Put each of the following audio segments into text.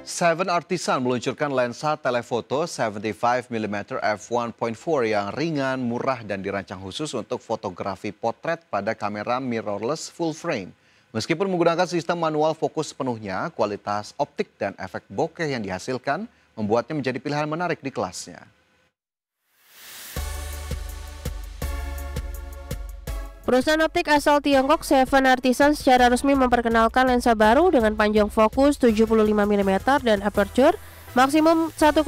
Seven Artisan meluncurkan lensa telefoto 75mm f1.4 yang ringan, murah, dan dirancang khusus untuk fotografi potret pada kamera mirrorless full frame. Meskipun menggunakan sistem manual fokus sepenuhnya, kualitas optik dan efek bokeh yang dihasilkan membuatnya menjadi pilihan menarik di kelasnya. Perusahaan optik asal Tiongkok Seven Artisan secara resmi memperkenalkan lensa baru dengan panjang fokus 75mm dan aperture maksimum 1,4.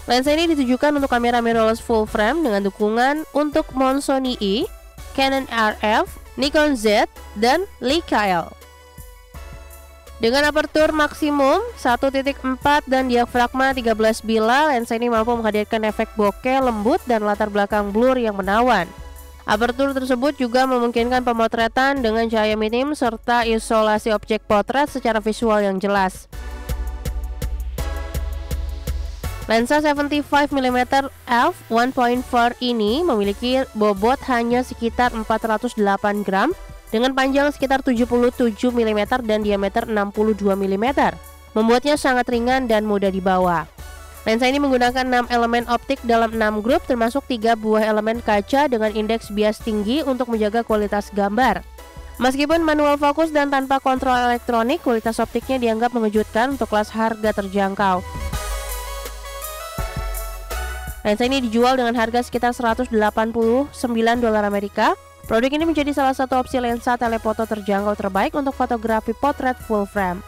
Lensa ini ditujukan untuk kamera mirrorless full frame dengan dukungan untuk mount Sony E, Canon RF, Nikon Z, dan Leica L. Dengan aperture maksimum 1.4 dan diafragma 13 bila, lensa ini mampu menghadirkan efek bokeh lembut dan latar belakang blur yang menawan. Aperture tersebut juga memungkinkan pemotretan dengan cahaya minim serta isolasi objek potret secara visual yang jelas. Lensa 75mm f1.4 ini memiliki bobot hanya sekitar 408 gram dengan panjang sekitar 77 mm dan diameter 62 mm, membuatnya sangat ringan dan mudah dibawa. Lensa ini menggunakan 6 elemen optik dalam 6 grup, termasuk 3 buah elemen kaca dengan indeks bias tinggi untuk menjaga kualitas gambar. Meskipun manual fokus dan tanpa kontrol elektronik, kualitas optiknya dianggap mengejutkan untuk kelas harga terjangkau. Lensa ini dijual dengan harga sekitar $189 Amerika. Produk ini menjadi salah satu opsi lensa telefoto terjangkau terbaik untuk fotografi potret full frame.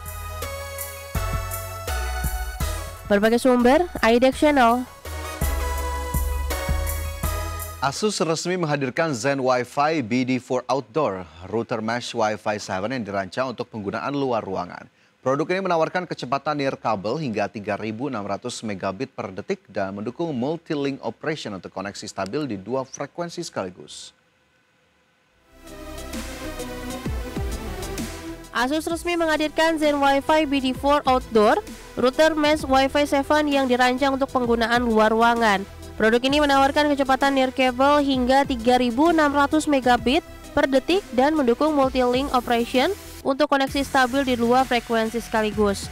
Berbagai sumber, iDeck Channel. Asus resmi menghadirkan Zen Wi-Fi BD4 Outdoor, router mesh Wi-Fi 7 yang dirancang untuk penggunaan luar ruangan. Produk ini menawarkan kecepatan nirkabel hingga 3.600 megabit per detik dan mendukung multi-link operation untuk koneksi stabil di 2 frekuensi sekaligus. Asus resmi menghadirkan Zen Wi-Fi BD4 Outdoor, router mesh Wi-Fi 7 yang dirancang untuk penggunaan luar ruangan. Produk ini menawarkan kecepatan nirkabel hingga 3.600 megabit per detik dan mendukung multi-link operation untuk koneksi stabil di 2 frekuensi sekaligus.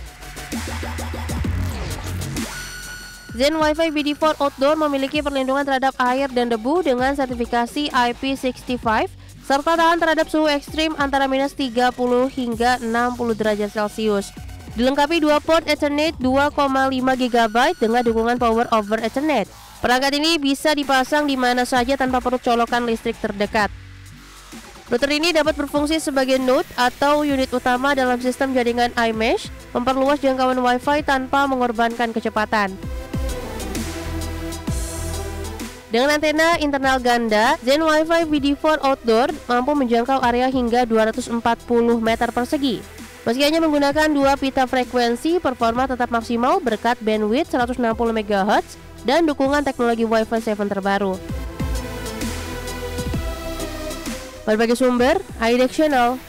Zen Wi-Fi BD4 Outdoor memiliki perlindungan terhadap air dan debu dengan sertifikasi IP65 serta tahan terhadap suhu ekstrim antara minus 30 hingga 60 derajat Celcius. Dilengkapi 2 port Ethernet 2,5 GB dengan dukungan Power over Ethernet. Perangkat ini bisa dipasang di mana saja tanpa perlu colokan listrik terdekat. Router ini dapat berfungsi sebagai node atau unit utama dalam sistem jaringan iMesh, memperluas jangkauan Wi-Fi tanpa mengorbankan kecepatan. Dengan antena internal ganda, Zen Wi-Fi BD4 Outdoor mampu menjangkau area hingga 240 meter persegi. Meski hanya menggunakan 2 pita frekuensi, performa tetap maksimal berkat bandwidth 160 MHz dan dukungan teknologi Wi-Fi 7 terbaru. Berbagai sumber, iDeck Channel.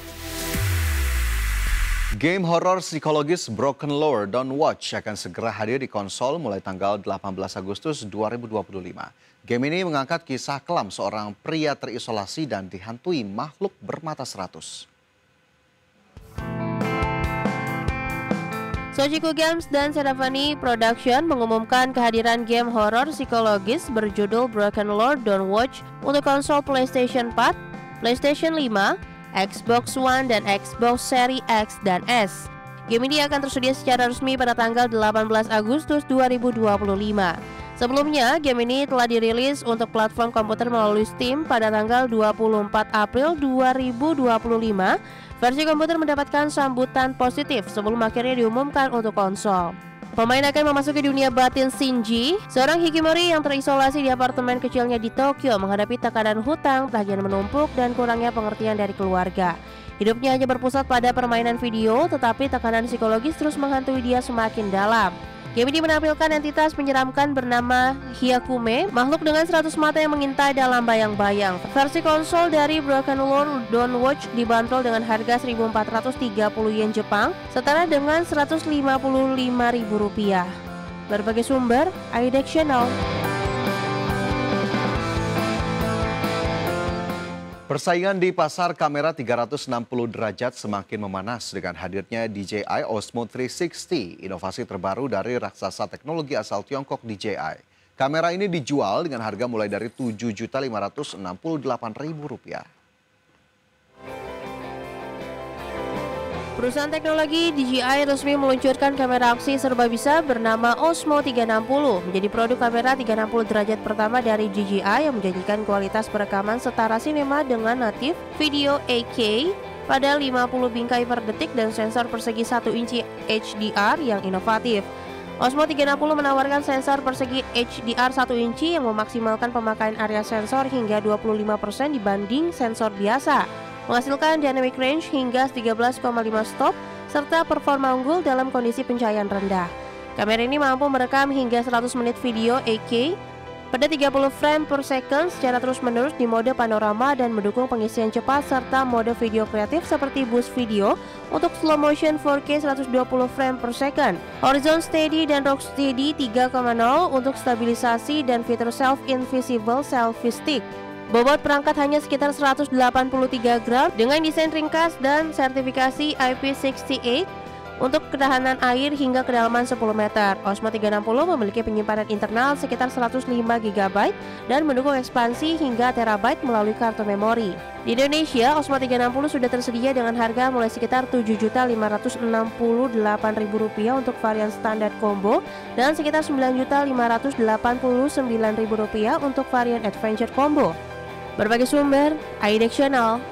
Game horor psikologis Broken Lore Don't Watch akan segera hadir di konsol mulai tanggal 18 Agustus 2025. Game ini mengangkat kisah kelam seorang pria terisolasi dan dihantui makhluk bermata 100. Sojiku Games dan Sedavani Production mengumumkan kehadiran game horor psikologis berjudul Broken Lore Don't Watch untuk konsol PlayStation 4, PlayStation 5, Xbox One, dan Xbox Series X dan S. Game ini akan tersedia secara resmi pada tanggal 18 Agustus 2025. Sebelumnya, game ini telah dirilis untuk platform komputer melalui Steam pada tanggal 24 April 2025. Versi komputer mendapatkan sambutan positif sebelum akhirnya diumumkan untuk konsol. Pemain akan memasuki dunia batin Shinji, seorang hikimori yang terisolasi di apartemen kecilnya di Tokyo menghadapi tekanan hutang, tagihan menumpuk, dan kurangnya pengertian dari keluarga. Hidupnya hanya berpusat pada permainan video, tetapi tekanan psikologis terus menghantui dia semakin dalam. Game ini menampilkan entitas menyeramkan bernama Hyakume, makhluk dengan 100 mata yang mengintai dalam bayang-bayang. Versi konsol dari Broken Lore Don't Watch dibanderol dengan harga 1.430 yen Jepang, setara dengan Rp155.000. Berbagai sumber, iDeck Channel. Persaingan di pasar kamera 360 derajat semakin memanas dengan hadirnya DJI Osmo 360, inovasi terbaru dari raksasa teknologi asal Tiongkok DJI. Kamera ini dijual dengan harga mulai dari Rp7.568.000. Perusahaan teknologi DJI resmi meluncurkan kamera aksi serba bisa bernama Osmo 360, menjadi produk kamera 360 derajat pertama dari DJI yang menjanjikan kualitas perekaman setara sinema dengan natif video 8K pada 50 bingkai per detik dan sensor persegi 1 inci HDR yang inovatif. Osmo 360 menawarkan sensor persegi HDR 1 inci yang memaksimalkan pemakaian area sensor hingga 25% dibanding sensor biasa, menghasilkan dynamic range hingga 13,5 stop, serta performa unggul dalam kondisi pencahayaan rendah. Kamera ini mampu merekam hingga 100 menit video 8K pada 30 frame per second secara terus-menerus di mode panorama dan mendukung pengisian cepat serta mode video kreatif seperti boost video untuk slow motion 4K 120 frame per second, horizon steady dan rock steady 3,0 untuk stabilisasi dan fitur self-invisible selfie stick. Bobot perangkat hanya sekitar 183 gram dengan desain ringkas dan sertifikasi IP68 untuk ketahanan air hingga kedalaman 10 meter. Osmo 360 memiliki penyimpanan internal sekitar 105 GB dan mendukung ekspansi hingga terabyte melalui kartu memori. Di Indonesia, Osmo 360 sudah tersedia dengan harga mulai sekitar Rp7.568.000 untuk varian standar combo dan sekitar Rp9.589.000 untuk varian adventure combo. Berbagai sumber, iDeck Channel.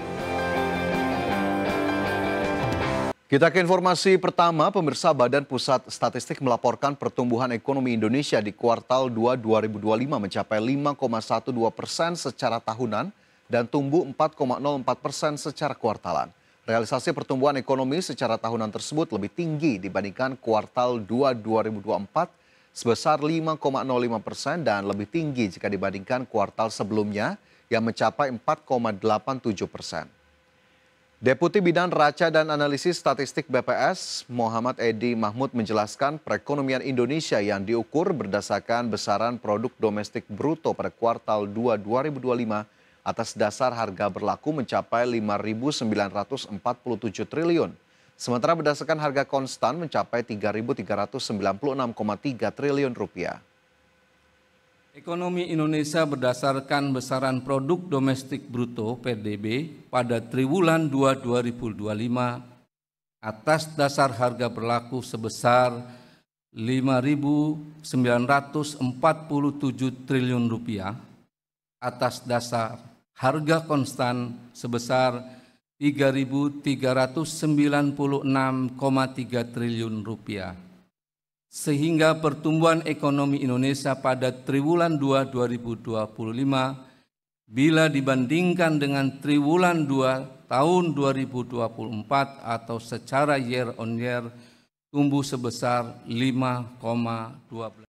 Kita ke informasi pertama, pemirsa. Badan Pusat Statistik melaporkan pertumbuhan ekonomi Indonesia di kuartal 2 2025 mencapai 5,12% secara tahunan dan tumbuh 4,04% secara kuartalan. Realisasi pertumbuhan ekonomi secara tahunan tersebut lebih tinggi dibandingkan kuartal 2 2024 sebesar 5,05% dan lebih tinggi jika dibandingkan kuartal sebelumnya yang mencapai 4,87%. Deputi Bidang Raca dan Analisis Statistik BPS, Muhammad Edi Mahmud menjelaskan perekonomian Indonesia yang diukur berdasarkan besaran produk domestik bruto pada kuartal 2 2025 atas dasar harga berlaku mencapai 5.947 triliun. Sementara berdasarkan harga konstan mencapai 3.396,3 triliun rupiah. Ekonomi Indonesia berdasarkan besaran produk domestik bruto (PDB) pada triwulan 2 2025 atas dasar harga berlaku sebesar Rp5.947 triliun atas dasar harga konstan sebesar Rp3.396,3 triliun. Sehingga pertumbuhan ekonomi Indonesia pada triwulan 2 2025 bila dibandingkan dengan triwulan 2 tahun 2024 atau secara year on year tumbuh sebesar 5,12%.